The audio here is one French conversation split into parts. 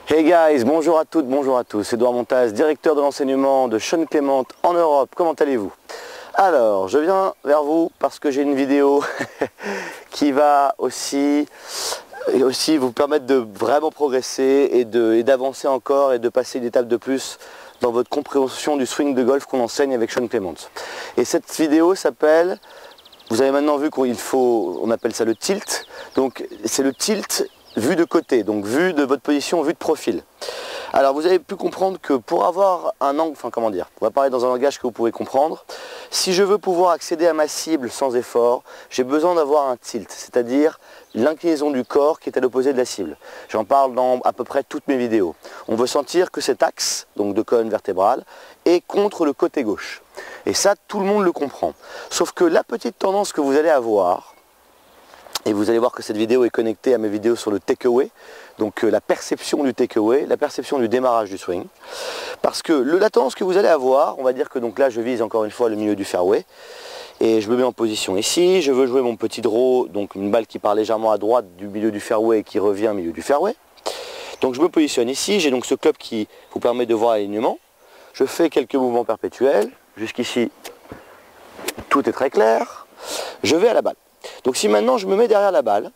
Hey guys, bonjour à toutes, bonjour à tous. Edouard Montaz, directeur de l'enseignement de Sean Clement en Europe. Comment allez-vous? Alors, je viens vers vous parce que j'ai une vidéo qui va aussi vous permettre de vraiment progresser et d'avancer encore et de passer une étape de plus dans votre compréhension du swing de golf qu'on enseigne avec Sean Clement. Et cette vidéo s'appelle, vous avez maintenant vu on appelle ça le tilt. Donc c'est le tilt vue de côté, donc vue de votre position, vue de profil. Alors vous avez pu comprendre que pour avoir un angle, on va parler dans un langage que vous pouvez comprendre, si je veux pouvoir accéder à ma cible sans effort, j'ai besoin d'avoir un tilt, c'est-à-dire l'inclinaison du corps qui est à l'opposé de la cible. J'en parle dans à peu près toutes mes vidéos. On veut sentir que cet axe, donc de colonne vertébrale, est contre le côté gauche. Et ça, tout le monde le comprend. Sauf que la petite tendance que vous allez avoir, et vous allez voir que cette vidéo est connectée à mes vidéos sur le takeaway, donc la perception du takeaway, la perception du démarrage du swing. Parce que la tendance que vous allez avoir, on va dire que donc là je vise encore une fois le milieu du fairway, et je me mets en position ici, je veux jouer mon petit draw, donc une balle qui part légèrement à droite du milieu du fairway et qui revient au milieu du fairway. Donc je me positionne ici, j'ai donc ce club qui vous permet de voir l'alignement. Je fais quelques mouvements perpétuels, jusqu'ici tout est très clair, je vais à la balle. Donc si maintenant je me mets derrière la balle,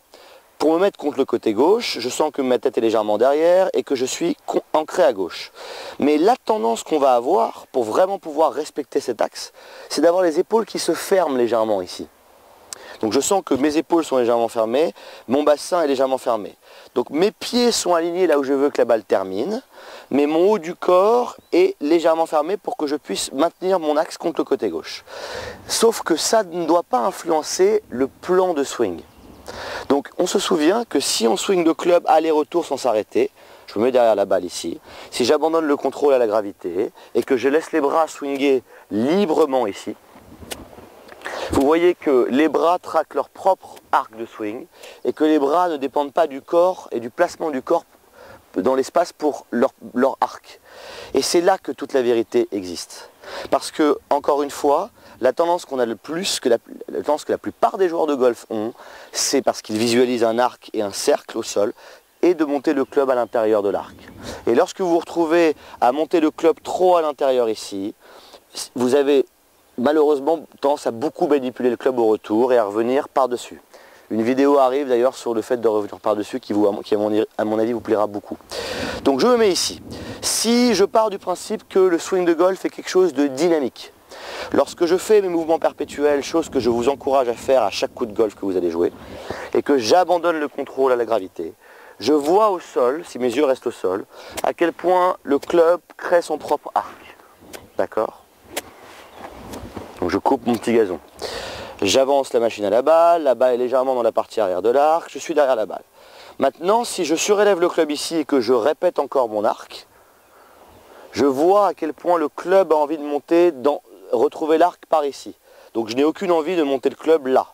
pour me mettre contre le côté gauche, je sens que ma tête est légèrement derrière et que je suis ancré à gauche. Mais la tendance qu'on va avoir pour vraiment pouvoir respecter cet axe, c'est d'avoir les épaules qui se ferment légèrement ici. Donc je sens que mes épaules sont légèrement fermées, mon bassin est légèrement fermé. Donc mes pieds sont alignés là où je veux que la balle termine, mais mon haut du corps est légèrement fermé pour que je puisse maintenir mon axe contre le côté gauche. Sauf que ça ne doit pas influencer le plan de swing. Donc on se souvient que si on swing le club aller-retour sans s'arrêter, je me mets derrière la balle ici, si j'abandonne le contrôle à la gravité et que je laisse les bras swinguer librement ici, vous voyez que les bras traquent leur propre arc de swing et que les bras ne dépendent pas du corps et du placement du corps dans l'espace pour leur arc. Et c'est là que toute la vérité existe. Parce que, encore une fois, la tendance qu'on a la tendance que la plupart des joueurs de golf ont, c'est parce qu'ils visualisent un arc et un cercle au sol, et de monter le club à l'intérieur de l'arc. Et lorsque vous vous retrouvez à monter le club trop à l'intérieur ici, vous avez malheureusement tendance à beaucoup manipuler le club au retour et à revenir par-dessus. Une vidéo arrive d'ailleurs sur le fait de revenir par-dessus qui à mon avis vous plaira beaucoup. Donc je me mets ici. Si je pars du principe que le swing de golf est quelque chose de dynamique, lorsque je fais mes mouvements perpétuels, chose que je vous encourage à faire à chaque coup de golf que vous allez jouer, et que j'abandonne le contrôle à la gravité, je vois au sol, si mes yeux restent au sol, à quel point le club crée son propre arc. D'accord ? Donc je coupe mon petit gazon. J'avance la machine à la balle est légèrement dans la partie arrière de l'arc, je suis derrière la balle. Maintenant, si je surélève le club ici et que je répète encore mon arc, je vois à quel point le club a envie de monter, retrouver l'arc par ici. Donc je n'ai aucune envie de monter le club là.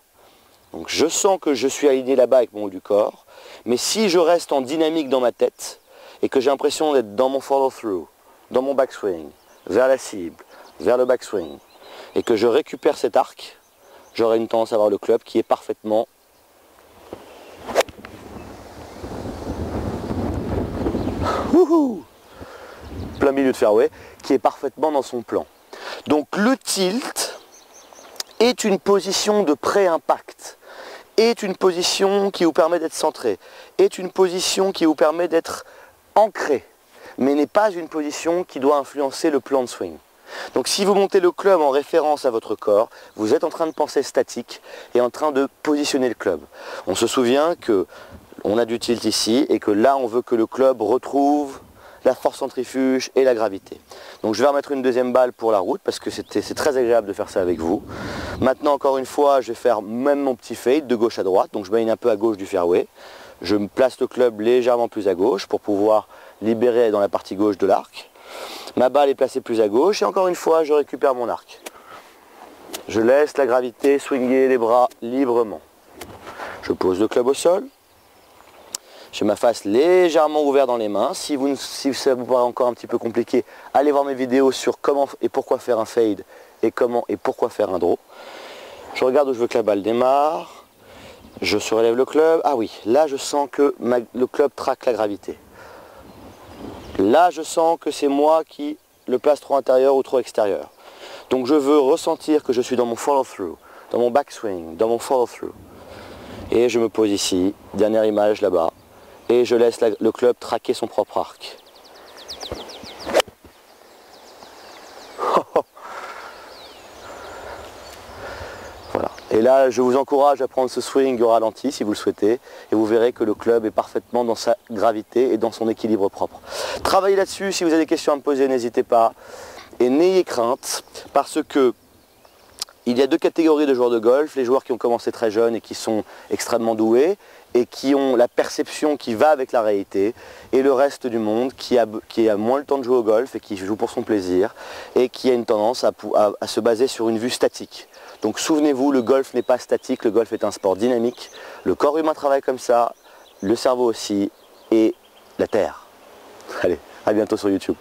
Donc je sens que je suis aligné là-bas avec mon haut du corps, mais si je reste en dynamique dans ma tête et que j'ai l'impression d'être dans mon follow-through, dans mon backswing, vers la cible, vers le backswing, et que je récupère cet arc, j'aurai une tendance à avoir le club qui est parfaitement plein milieu de fairway, qui est parfaitement dans son plan. Donc le tilt est une position de pré-impact, est une position qui vous permet d'être centré, est une position qui vous permet d'être ancré, mais n'est pas une position qui doit influencer le plan de swing. Donc si vous montez le club en référence à votre corps, vous êtes en train de penser statique et en train de positionner le club. On se souvient qu'on a du tilt ici et que là on veut que le club retrouve la force centrifuge et la gravité. Donc je vais remettre une deuxième balle pour la route parce que c'est très agréable de faire ça avec vous. Maintenant encore une fois je vais faire même mon petit fade de gauche à droite, donc je mets un peu à gauche du fairway. Je me place le club légèrement plus à gauche pour pouvoir libérer dans la partie gauche de l'arc. Ma balle est placée plus à gauche et encore une fois je récupère mon arc. Je laisse la gravité swinger les bras librement. Je pose le club au sol. J'ai ma face légèrement ouverte dans les mains. Si ça vous paraît encore un petit peu compliqué, allez voir mes vidéos sur comment et pourquoi faire un fade et comment et pourquoi faire un draw. Je regarde où je veux que la balle démarre. Je surélève le club. Ah oui, là je sens que le club traque la gravité. Là, je sens que c'est moi qui le place trop intérieur ou trop extérieur. Donc je veux ressentir que je suis dans mon follow-through, dans mon backswing, dans mon follow-through. Et je me pose ici, dernière image là-bas, et je laisse le club traquer son propre arc. Voilà. Et là, je vous encourage à prendre ce swing au ralenti si vous le souhaitez, et vous verrez que le club est parfaitement dans sa gravité et dans son équilibre propre. Travaillez là-dessus, si vous avez des questions à me poser, n'hésitez pas. Et n'ayez crainte, parce que il y a deux catégories de joueurs de golf, les joueurs qui ont commencé très jeunes et qui sont extrêmement doués, et qui ont la perception qui va avec la réalité, et le reste du monde qui a moins le temps de jouer au golf et qui joue pour son plaisir, et qui a une tendance à se baser sur une vue statique. Donc souvenez-vous, le golf n'est pas statique, le golf est un sport dynamique, le corps humain travaille comme ça, le cerveau aussi, et la terre. Allez, à bientôt sur YouTube.